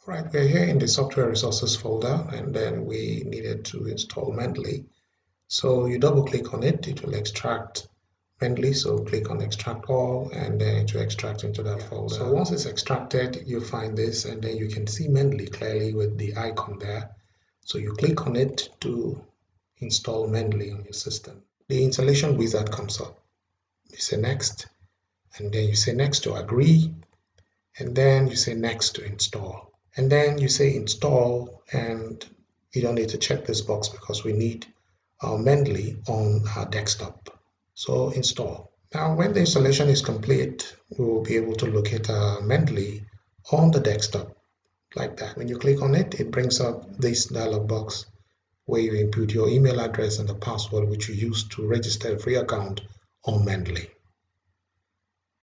All right, we're here in the software resources folder, and then we needed to install Mendeley. So you double click on it, it will extract Mendeley. So click on extract all, and then it will extract into that folder. So once it's extracted, you find this, and then you can see Mendeley clearly with the icon there. So you click on it to install Mendeley on your system. The installation wizard comes up. You say next, and then you say next to agree, and then you say next to install. And then you say install, and you don't need to check this box because we need our Mendeley on our desktop. So install. Now, when the installation is complete, we will be able to locate our Mendeley on the desktop like that. When you click on it, it brings up this dialog box where you input your email address and the password which you use to register a free account on Mendeley.